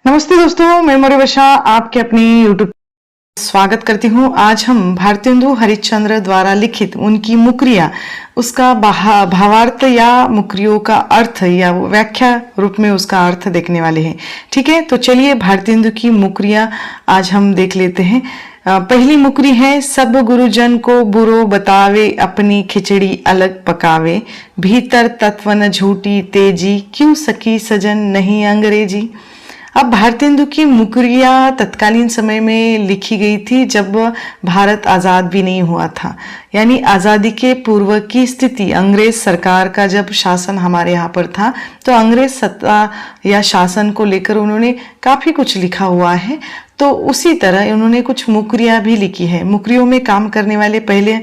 नमस्ते दोस्तों, मैं मरुवशा आपके अपनी यूट्यूब स्वागत करती हूँ। आज हम भारतेंदु हरिश्चंद्र द्वारा लिखित उनकी मुकरियाँ, उसका भावार्थ या मुकरियों का अर्थ या व्याख्या रूप में उसका अर्थ देखने वाले हैं। ठीक है, तो चलिए भारतेंदु की मुकरियाँ आज हम देख लेते हैं। पहली मुकरी है, सब गुरुजन को बुरो बतावे, अपनी खिचड़ी अलग पकावे, भीतर तत्व न झूठी तेजी, क्यों सकी सजन नहीं अंग्रेजी। अब भारतेंदु की मुकरियाँ तत्कालीन समय में लिखी गई थी जब भारत आज़ाद भी नहीं हुआ था, यानी आज़ादी के पूर्व की स्थिति। अंग्रेज सरकार का जब शासन हमारे यहाँ पर था तो अंग्रेज सत्ता या शासन को लेकर उन्होंने काफ़ी कुछ लिखा हुआ है। तो उसी तरह उन्होंने कुछ मुकरियाँ भी लिखी है। मुकरियों में काम करने वाले पहले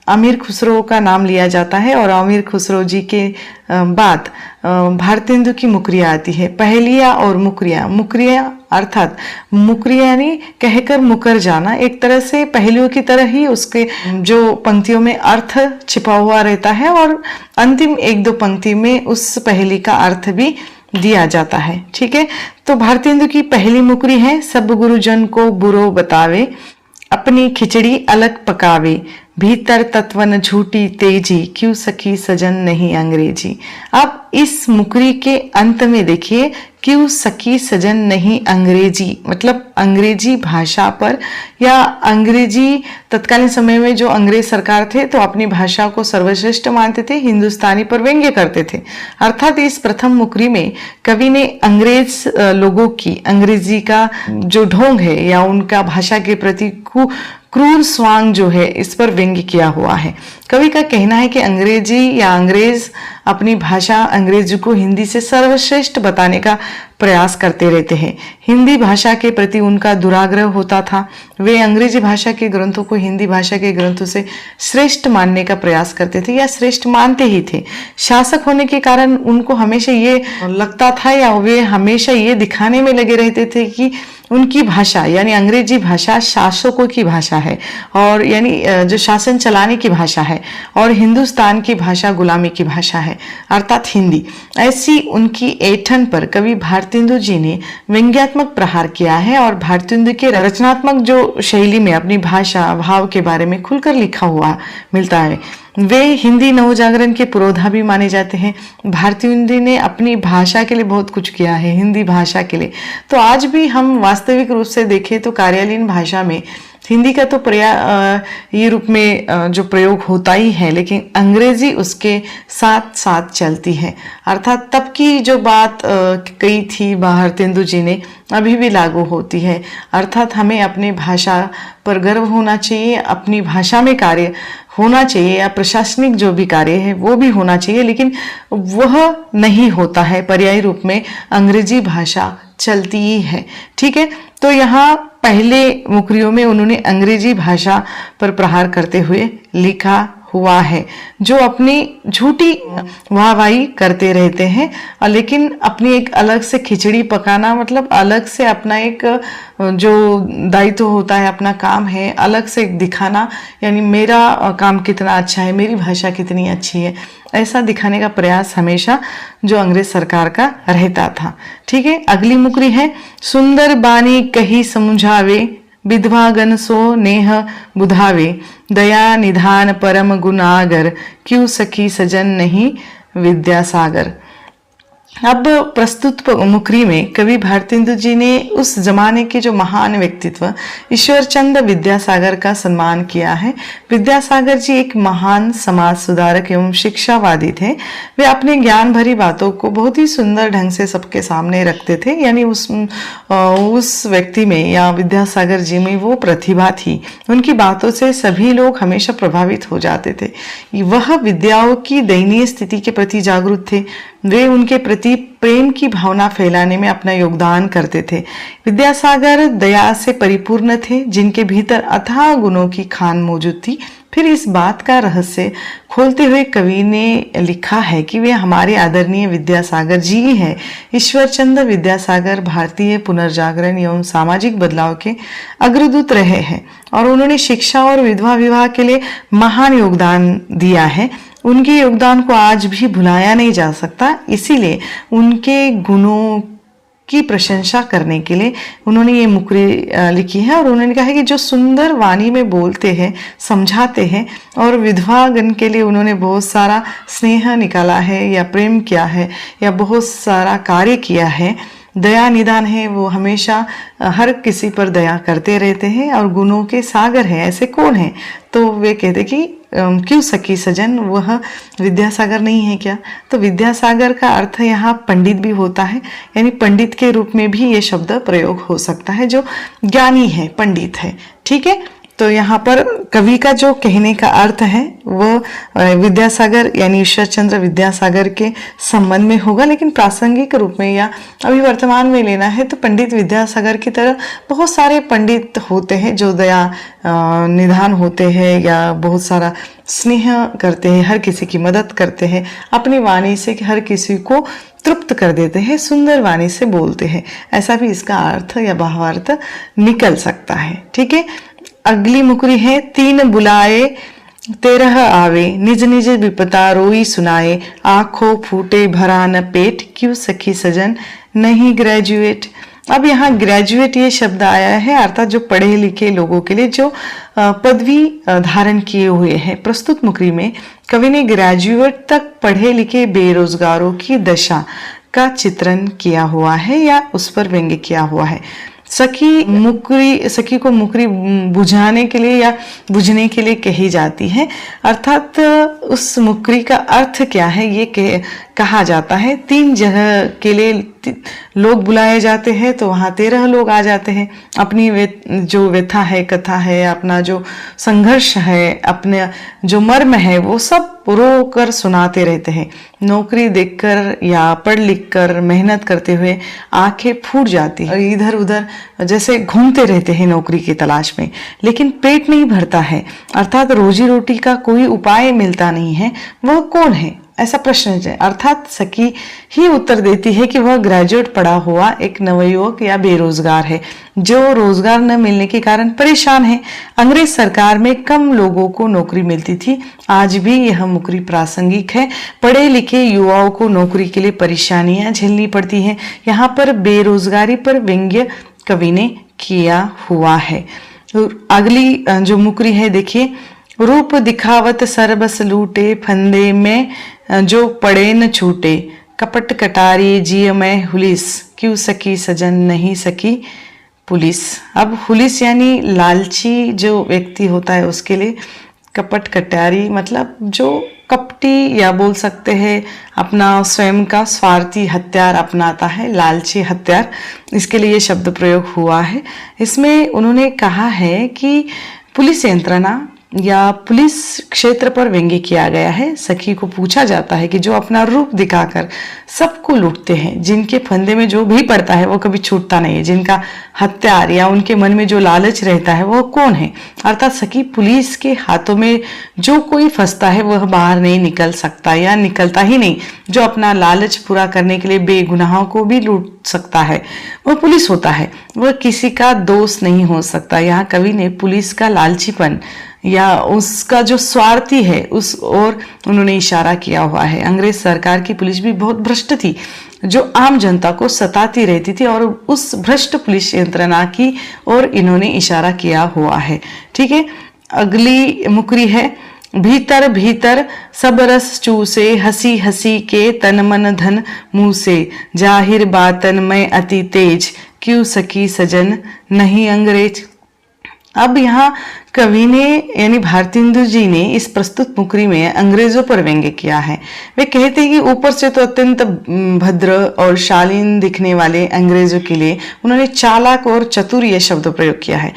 अमीर खुसरो का नाम लिया जाता है और अमीर खुसरो जी के बाद भारतेंदु की मुकरियाँ आती है। पहेलियाँ और मुकरियाँ, मुकरियाँ अर्थात मुकरियाँ यानी कहकर मुकर जाना, एक तरह से पहेलियों की तरह ही उसके जो पंक्तियों में अर्थ छिपा हुआ रहता है और अंतिम एक दो पंक्ति में उस पहेली का अर्थ भी दिया जाता है। ठीक है, तो भारतेंदु की पहली मुकरी है, सब गुरुजन को बुरो बतावे, अपनी खिचड़ी अलग पकावे, भीतर तत्व न झूठी तेजी, क्यों सखी सजन नहीं अंग्रेजी। अब इस मुकरी के अंत में देखिए, क्यों सखी सजन नहीं अंग्रेजी, मतलब अंग्रेजी भाषा पर या अंग्रेजी, तत्कालीन समय में जो अंग्रेज सरकार थे तो अपनी भाषा को सर्वश्रेष्ठ मानते थे, हिंदुस्तानी पर व्यंग्य करते थे। अर्थात इस प्रथम मुकरी में कवि ने अंग्रेज लोगों की अंग्रेजी का जो ढोंग है या उनका भाषा के प्रति क्रूर स्वांग जो है इस पर व्यंग्य किया हुआ है। कवि का कहना है कि अंग्रेजी या अंग्रेज अपनी भाषा अंग्रेजी को हिंदी से सर्वश्रेष्ठ बताने का प्रयास करते रहते हैं। हिंदी भाषा के प्रति उनका दुराग्रह होता था। वे अंग्रेजी भाषा के ग्रंथों को हिंदी भाषा के ग्रंथों से श्रेष्ठ मानने का प्रयास करते थे या श्रेष्ठ मानते ही थे। शासक होने के कारण उनको हमेशा ये लगता था या वे हमेशा ये दिखाने में लगे रहते थे कि उनकी भाषा यानी अंग्रेजी भाषा शासकों की भाषा है और यानी जो शासन चलाने की भाषा है, और हिंदुस्तान की भाषा गुलामी की भाषा है अर्थात हिंदी। ऐसी उनकी ऐंठन पर कवि भारतेंदु जी ने व्यंग्यात्मक प्रहार किया है और भारतेंदु के रचनात्मक जो शैली में अपनी भाषा भाव के बारे में खुलकर लिखा हुआ मिलता है। वे हिंदी नवजागरण के पुरोधा भी माने जाते हैं। भारतेंदु ने अपनी भाषा के लिए बहुत कुछ किया है, हिंदी भाषा के लिए। तो आज भी हम वास्तविक रूप से देखें तो कार्यालयीन भाषा में हिंदी का तो ये रूप में जो प्रयोग होता ही है, लेकिन अंग्रेजी उसके साथ साथ चलती है। अर्थात तब की जो बात कही थी भारतेंदु जी ने अभी भी लागू होती है। अर्थात हमें अपनी भाषा पर गर्व होना चाहिए, अपनी भाषा में कार्य होना चाहिए या प्रशासनिक जो भी कार्य है वो भी होना चाहिए, लेकिन वह नहीं होता है। पर्यायी रूप में अंग्रेजी भाषा चलती ही है। ठीक है, तो यहाँ पहले मुकरियों में उन्होंने अंग्रेजी भाषा पर प्रहार करते हुए लिखा हुआ है, जो अपनी झूठी वाहवाही करते रहते हैं और लेकिन अपनी एक अलग से खिचड़ी पकाना, मतलब अलग से अपना एक जो दायित्व होता है, अपना काम है, अलग से दिखाना, यानी मेरा काम कितना अच्छा है, मेरी भाषा कितनी अच्छी है, ऐसा दिखाने का प्रयास हमेशा जो अंग्रेज सरकार का रहता था। ठीक है, अगली मुकरी है, सुंदर बानी कही समझावे, विधवा गण सो नेह बुधावे, दया निधान परम गुनागर, क्यों सखी सजन नहीं विद्यासागर। अब प्रस्तुत मुकरी में कवि भारतेंदु जी ने उस जमाने के जो महान व्यक्तित्व ईश्वरचंद विद्यासागर का सम्मान किया है। विद्यासागर जी एक महान समाज सुधारक एवं शिक्षावादी थे। वे अपने ज्ञान भरी बातों को बहुत ही सुंदर ढंग से सबके सामने रखते थे, यानी उस व्यक्ति में या विद्यासागर जी में वो प्रतिभा थी। उनकी बातों से सभी लोग हमेशा प्रभावित हो जाते थे। वह विद्याओं की दयनीय स्थिति के प्रति जागरूक थे। वे उनके प्रति प्रेम की भावना फैलाने में अपना योगदान करते थे। विद्यासागर दया से परिपूर्ण थे, जिनके भीतर अथाह गुणों की खान मौजूद थी। फिर इस बात का रहस्य खोलते हुए कवि ने लिखा है कि वे हमारे आदरणीय विद्यासागर जी ही हैं। ईश्वरचंद विद्यासागर भारतीय पुनर्जागरण एवं सामाजिक बदलाव के अग्रदूत रहे हैं और उन्होंने शिक्षा और विधवा विवाह के लिए महान योगदान दिया है। उनके योगदान को आज भी भुलाया नहीं जा सकता, इसीलिए उनके गुणों की प्रशंसा करने के लिए उन्होंने ये मुकरी लिखी है। और उन्होंने कहा है कि जो सुंदर वाणी में बोलते हैं, समझाते हैं, और विधवागण के लिए उन्होंने बहुत सारा स्नेह निकाला है या प्रेम किया है या बहुत सारा कार्य किया है, दया निदान है, वो हमेशा हर किसी पर दया करते रहते हैं और गुणों के सागर है, ऐसे कौन है? तो वे कहते कि क्यों सखी सजन, वह विद्यासागर नहीं है क्या? तो विद्यासागर का अर्थ यहाँ पंडित भी होता है, यानी पंडित के रूप में भी ये शब्द प्रयोग हो सकता है, जो ज्ञानी है, पंडित है। ठीक है, तो यहाँ पर कवि का जो कहने का अर्थ है वह विद्यासागर यानी ईश्वर चंद्र विद्यासागर के संबंध में होगा, लेकिन प्रासंगिक रूप में या अभी वर्तमान में लेना है तो पंडित विद्यासागर की तरह बहुत सारे पंडित होते हैं जो दया निधान होते हैं या बहुत सारा स्नेह करते हैं, हर किसी की मदद करते हैं, अपनी वाणी से हर किसी को तृप्त कर देते हैं, सुंदर वाणी से बोलते हैं। ऐसा भी इसका अर्थ या भावार्थ निकल सकता है। ठीक है, अगली मुकरी है, तीन बुलाए 13 आवे, निज निज विपता रोई सुनाए, आंखों फूटे भरा न पेट, क्यों सखी सजन नहीं ग्रेजुएट। अब यहाँ ग्रेजुएट ये शब्द आया है, अर्थात जो पढ़े लिखे लोगों के लिए जो पदवी धारण किए हुए हैं। प्रस्तुत मुकरी में कवि ने ग्रेजुएट तक पढ़े लिखे बेरोजगारों की दशा का चित्रण किया हुआ है या उस पर व्यंग्य किया हुआ है। सखी को मुकरी बुझाने के लिए या बुझने के लिए कही जाती है, अर्थात उस मुकरी का अर्थ क्या है ये कहा जाता है। 3 जगह के लिए लोग बुलाए जाते हैं तो वहाँ 13 लोग आ जाते हैं, अपनी जो व्यथा है, कथा है, अपना जो संघर्ष है, अपने जो मर्म है वो सब रो कर सुनाते रहते हैं। नौकरी देखकर या पढ़ लिख कर मेहनत करते हुए आंखें फूट जाती है, इधर उधर जैसे घूमते रहते हैं नौकरी की तलाश में, लेकिन पेट नहीं भरता है, अर्थात रोजी रोटी का कोई उपाय मिलता नहीं है। वह कौन है, ऐसा प्रश्न है। अर्थात सखी ही उत्तर देती है कि वह ग्रेजुएट पढ़ा हुआ एक नवयुवक या बेरोजगार है जो रोजगार न मिलने के कारण परेशान है। अंग्रेज सरकार में कम लोगों को नौकरी मिलती थी, आज भी यह मुकरी प्रासंगिक है। पढ़े लिखे युवाओं को नौकरी के लिए परेशानियां झेलनी पड़ती हैं। यहाँ पर बेरोजगारी पर व्यंग्य कवि ने किया हुआ है। अगली जो मुकरी है देखिए, रूप दिखावत सरबस लूटे, फंदे में जो पड़े न छूटे, कपट कटारी जिय में हुलिस, क्यों सकी सजन नहीं सकी पुलिस। अब हुलिस यानी लालची जो व्यक्ति होता है उसके लिए, कपट कटारी मतलब जो कपटी या बोल सकते हैं अपना स्वयं का स्वार्थी हथियार अपनाता है, लालची हथियार, इसके लिए ये शब्द प्रयोग हुआ है। इसमें उन्होंने कहा है कि पुलिस यंत्रणा या पुलिस क्षेत्र पर व्यंग्य किया गया है। सखी को पूछा जाता है कि जो अपना रूप दिखाकर सबको लूटते हैं, जिनके फंदे में जो भी पड़ता है वो कभी छूटता नहीं है, जिनका हथियार या उनके मन में जो लालच रहता है वो कौन है, अर्थात सखी पुलिस के हाथों में जो कोई फंसता है वह बाहर नहीं निकल सकता या निकलता ही नहीं। जो अपना लालच पूरा करने के लिए बेगुनाहों को भी लूट सकता है वह पुलिस होता है, वह किसी का दोस्त नहीं हो सकता। यहाँ कवि ने पुलिस का लालचीपन या उसका जो स्वार्थी है उस ओर उन्होंने इशारा किया हुआ है। अंग्रेज सरकार की पुलिस भी बहुत भ्रष्ट थी, जो आम जनता को सताती रहती थी, और उस भ्रष्ट पुलिस यंत्रणा की ओर इन्होंने इशारा किया हुआ है। ठीक है, अगली मुकरी है, भीतर भीतर सब रस चूसे, हंसी हंसी के तन मन धन मुंह से, जाहिर बातन में अति तेज, क्यों सकी सजन नहीं अंग्रेज। अब यहाँ कवि ने यानी भारतेंदु जी ने इस प्रस्तुत मुकरी में अंग्रेजों पर व्यंग्य किया है। वे कहते हैं कि ऊपर से तो अत्यंत भद्र और शालीन दिखने वाले अंग्रेजों के लिए उन्होंने चालाक और चतुर यह शब्द प्रयोग किया है।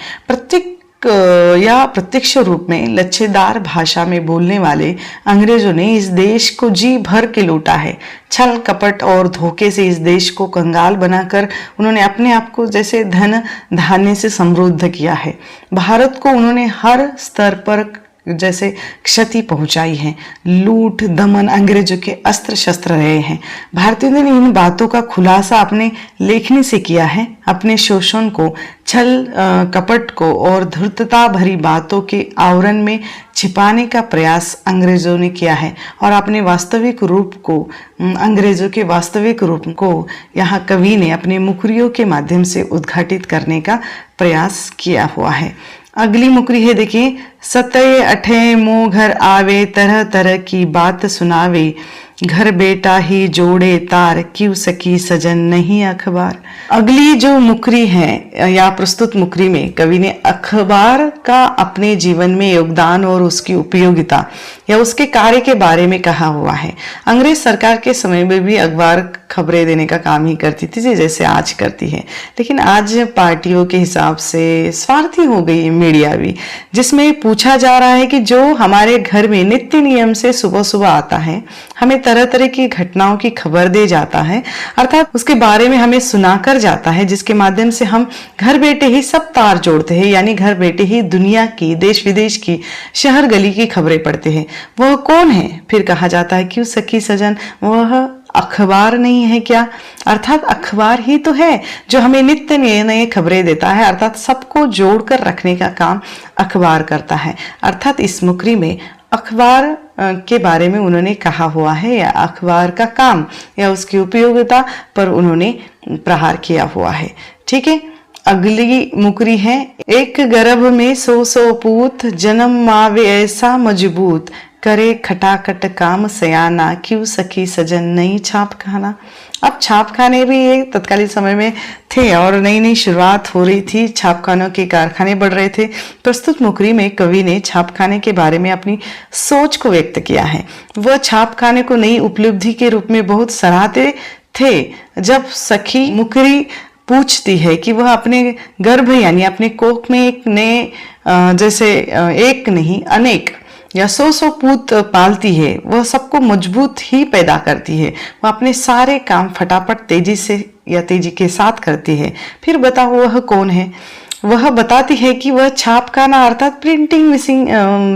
प्रत्यक्ष रूप में लच्छेदार भाषा में बोलने वाले अंग्रेजों ने इस देश को जी भर के लूटा है। छल कपट और धोखे से इस देश को कंगाल बनाकर उन्होंने अपने आप को जैसे धन धान्य से समृद्ध किया है। भारत को उन्होंने हर स्तर पर जैसे क्षति पहुंचाई है, लूट दमन अंग्रेजों के अस्त्र शस्त्र रहे हैं। भारतीयों ने इन बातों का खुलासा अपने लेखनी से किया है। अपने शोषण को, छल कपट को और धूर्तता भरी बातों के आवरण में छिपाने का प्रयास अंग्रेजों ने किया है और अपने वास्तविक रूप को, अंग्रेजों के वास्तविक रूप को यहाँ कवि ने अपने मुखरियों के माध्यम से उद्घाटित करने का प्रयास किया हुआ है। अगली मुकरी है, देखिए, सतय अठे मो घर आवे, तरह तरह की बात सुनावे, घर बेटा ही जोड़े तार, क्यों सकी सजन नहीं अखबार। अगली जो मुकरी है या प्रस्तुत मुकरी में कवि ने अखबार का अपने जीवन में योगदान और उसकी उपयोगिता या उसके कार्य के बारे में कहा हुआ है। अंग्रेज सरकार के समय में भी अखबार खबरें देने का काम ही करती थी, जैसे आज करती है, लेकिन आज पार्टियों के हिसाब से स्वार्थी हो गई मीडिया भी, जिसमें पूछा जा रहा है कि जो हमारे घर में नित्य नियम से सुबह सुबह आता है, हमें तरह तरह की घटनाओं की खबर दे जाता है, अर्थात उसके बारे में हमें सुनाकर जाता है, जिसके माध्यम से हम घर बैठे ही सब तार जोड़ते हैं, यानी घर बैठे ही दुनिया की, देश विदेश की, शहर गली की खबरें पढ़ते हैं। वह कौन है? फिर कहा जाता है, क्यों सखी सजन, वह अखबार नहीं है क्या? अर्थात अखबार ही तो है जो हमें नित्य नए नए खबरें देता है, अर्थात सबको जोड़कर रखने का काम अखबार करता है। अर्थात इस मुकरी में अखबार के बारे में उन्होंने कहा हुआ है या अखबार का काम या उसकी उपयोगिता पर उन्होंने प्रहार किया हुआ है। ठीक है, अगली मुकरी है, एक गर्भ में सौ सौ पूत, जन्म मावे ऐसा मजबूत, करे खटाखट काम सयाना, क्यों सखी सजन नई छाप खाना। अब छाप खाने भी एक तत्कालीन समय में थे और नई नई शुरुआत हो रही थी, छापखानों के कारखाने बढ़ रहे थे। प्रस्तुत मुकरी में कवि ने छापखाने के बारे में अपनी सोच को व्यक्त किया है। वह छापखाने को नई उपलब्धि के रूप में बहुत सराहते थे। जब सखी मुकरी पूछती है कि वह अपने गर्भ यानी अपने कोख में एक नए जैसे एक नहीं अनेक या सौ सौ पूत पालती है, वह सबको मजबूत ही पैदा करती है, वह अपने सारे काम फटाफट तेजी से या तेजी के साथ करती है। फिर बताओ वह कौन है? वह बताती है कि वह छापखाना अर्थात प्रिंटिंग मिसिंग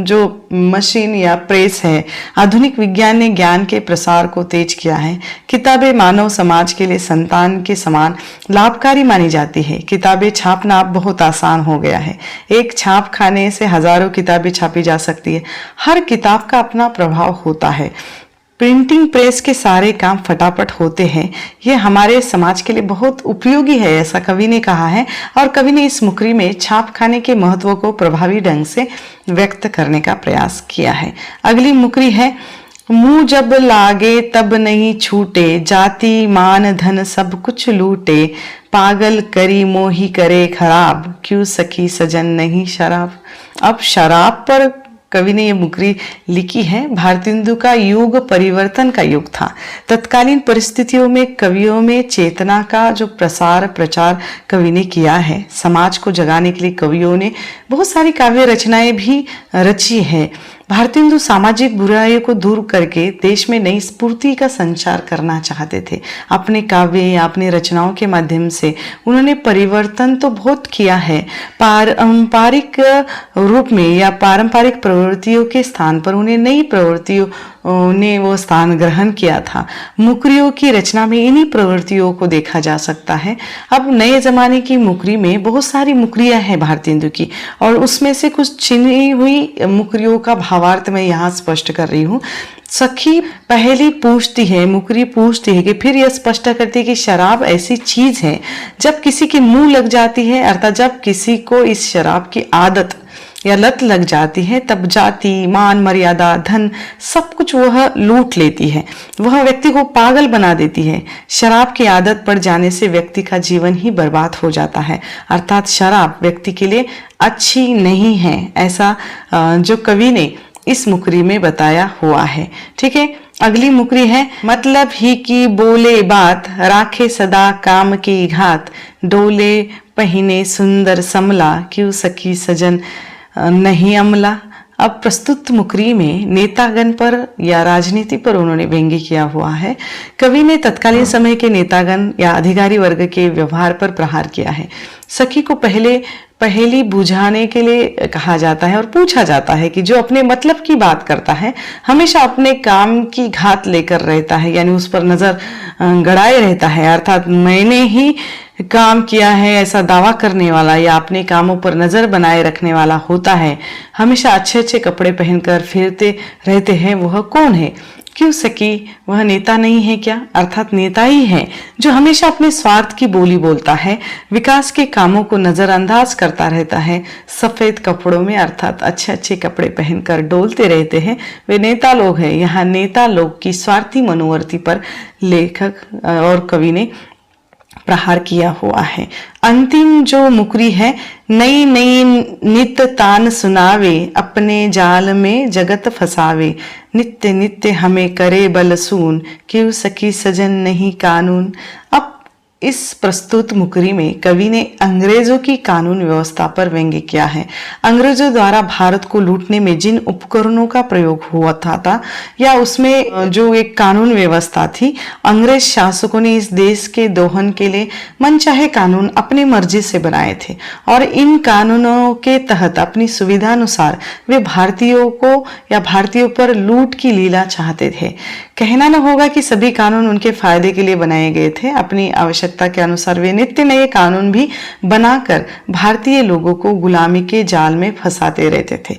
जो मशीन या प्रेस है, आधुनिक विज्ञान ने ज्ञान के प्रसार को तेज किया है। किताबें मानव समाज के लिए संतान के समान लाभकारी मानी जाती है। किताबें छापना अब बहुत आसान हो गया है। एक छापखाने से हजारों किताबें छापी जा सकती है। हर किताब का अपना प्रभाव होता है। प्रिंटिंग प्रेस के सारे काम फटाफट होते हैं। यह हमारे समाज के लिए बहुत उपयोगी है, ऐसा कवि ने कहा है। और कवि ने इस मुकरी में छापखाने के महत्व को प्रभावी ढंग से व्यक्त करने का प्रयास किया है। अगली मुकरी है, मुंह जब लागे तब नहीं छूटे, जाति मान धन सब कुछ लूटे, पागल करी मोही करे खराब, क्यों सखी सजन नहीं शराब। अब शराब पर कवि ने ये मुकरी लिखी है। भारतेंदु का युग परिवर्तन का युग था। तत्कालीन परिस्थितियों में कवियों में चेतना का जो प्रसार प्रचार कवि ने किया है, समाज को जगाने के लिए कवियों ने बहुत सारी काव्य रचनाएं भी रची है। भारतेंदु सामाजिक बुराइयों को दूर करके देश में नई स्फूर्ति का संचार करना चाहते थे। अपने काव्य या अपने रचनाओं के माध्यम से उन्होंने परिवर्तन तो बहुत किया है। पारंपरिक रूप में या पारंपरिक प्रवृत्तियों के स्थान पर उन्हें नई प्रवृत्तियों ने वो स्थान ग्रहण किया था। मुकरियों की रचना में इन्हीं प्रवृत्तियों को देखा जा सकता है। अब नए जमाने की मुकरी में बहुत सारी मुकरियां हैं भारतेंदु की, और उसमें से कुछ छिनी हुई मुकरियों का भावार्थ मैं यहाँ स्पष्ट कर रही हूँ। सखी पहली पूछती है, मुकरी पूछती है कि फिर यह स्पष्ट करती है कि शराब ऐसी चीज है जब किसी की मुंह लग जाती है, अर्थात जब किसी को इस शराब की आदत या लत लग जाती है, तब जाति मान मर्यादा धन सब कुछ वह लूट लेती है, वह व्यक्ति को पागल बना देती है। शराब की आदत पड़ जाने से व्यक्ति का जीवन ही बर्बाद हो जाता है। अर्थात शराब व्यक्ति के लिए अच्छी नहीं है, ऐसा जो कवि ने इस मुकरी में बताया हुआ है। ठीक है, अगली मुकरी है, मतलब ही की बोले बात, राखे सदा काम की घात, डोले पहिने सुंदर समला, क्यों सखी सजन नहीं अमला। अब प्रस्तुत मुकरी में नेतागण पर या राजनीति पर उन्होंने व्यंग्य किया हुआ है। कवि ने तत्कालीन समय के नेतागण या अधिकारी वर्ग के व्यवहार पर प्रहार किया है। सखी को पहले पहेली बुझाने के लिए कहा जाता है और पूछा जाता है कि जो अपने मतलब की बात करता है हमेशा अपने काम की घात लेकर रहता है, यानी उस पर नजर गड़ाए रहता है, अर्थात मैंने ही काम किया है ऐसा दावा करने वाला या अपने कामों पर नजर बनाए रखने वाला होता है। हमेशा अच्छे अच्छे कपड़े पहनकर फिरते रहते हैं, वह कौन है? क्यों सकी वह नेता नहीं है क्या? अर्थात नेता ही है जो हमेशा अपने स्वार्थ की बोली बोलता है, विकास के कामों को नजरअंदाज करता रहता है, सफेद कपड़ों में अर्थात अच्छे अच्छे कपड़े पहनकर डोलते रहते हैं, वे नेता लोग हैं। यहाँ नेता लोग की स्वार्थी मनोवर्ती पर लेखक और कवि ने प्रहार किया हुआ है। अंतिम जो मुकरी है, नई नई नित तान सुनावे, अपने जाल में जगत फसावे, नित्य नित्य हमें करे बलसून, क्यों सखी सजन नहीं कानून। अब इस प्रस्तुत मुकरी में कवि ने अंग्रेजों की कानून व्यवस्था पर व्यंग्य किया है। अंग्रेजों द्वारा भारत को लूटने में जिन उपकरणों का प्रयोग हुआ था या उसमें जो एक कानून व्यवस्था थी, अंग्रेज शासकों ने इस देश के दोहन के लिए मनचाहे कानून अपनी मर्जी से बनाए थे और इन कानूनों के तहत अपनी सुविधा अनुसार वे भारतीयों को या भारतीयों पर लूट की लीला चाहते थे। कहना न होगा कि सभी कानून उनके फायदे के लिए बनाए गए थे। अपनी आवश्यकता के अनुसार वे नित्य नए कानून भी बनाकर भारतीय लोगों को गुलामी के जाल में फंसाते रहते थे।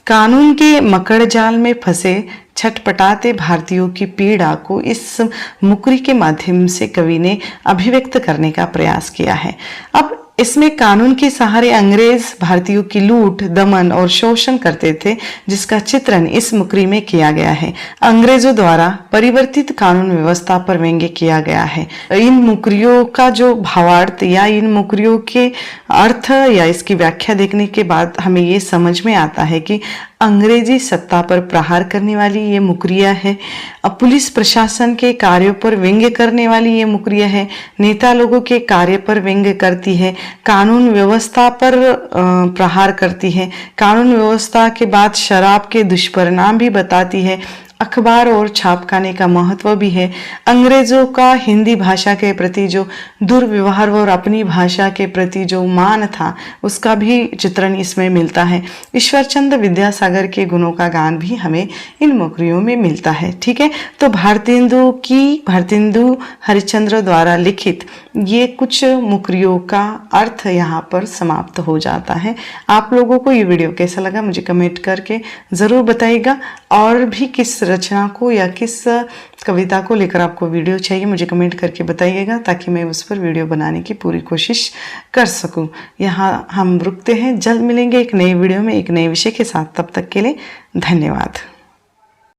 कानून के मकड़ जाल में फंसे छटपटाते भारतीयों की पीड़ा को इस मुकरी के माध्यम से कवि ने अभिव्यक्त करने का प्रयास किया है। अब इसमें कानून के सहारे अंग्रेज भारतीयों की लूट, दमन और शोषण करते थे, जिसका चित्रण इस मुकरी में किया गया है। अंग्रेजों द्वारा परिवर्तित कानून व्यवस्था पर व्यंग्य किया गया है। इन मुकरियों का जो भावार्थ या इन मुकरियों के अर्थ या इसकी व्याख्या देखने के बाद हमें ये समझ में आता है कि अंग्रेजी सत्ता पर प्रहार करने वाली ये मुकरिया है, अब पुलिस प्रशासन के कार्यों पर व्यंग्य करने वाली ये मुकरिया है, नेता लोगों के कार्य पर व्यंग्य करती है, कानून व्यवस्था पर प्रहार करती है, कानून व्यवस्था के बाद शराब के दुष्परिणाम भी बताती है, अखबार और छापखाने का महत्व भी है, अंग्रेजों का हिंदी भाषा के प्रति जो दुर्व्यवहार और अपनी भाषा के प्रति जो मान था उसका भी चित्रण इसमें मिलता है। ईश्वरचंद्र विद्यासागर के गुणों का गान भी हमें इन मुकरियों में मिलता है। ठीक है, तो भारतेंदु हरिश्चंद्र द्वारा लिखित ये कुछ मुकरियों का अर्थ यहाँ पर समाप्त हो जाता है। आप लोगों को ये वीडियो कैसा लगा मुझे कमेंट करके ज़रूर बताइएगा, और भी किस रचना को या किस कविता को लेकर आपको वीडियो चाहिए मुझे कमेंट करके बताइएगा, ताकि मैं उस पर वीडियो बनाने की पूरी कोशिश कर सकूं। यहाँ हम रुकते हैं, जल्द मिलेंगे एक नए वीडियो में एक नए विषय के साथ। तब तक के लिए धन्यवाद।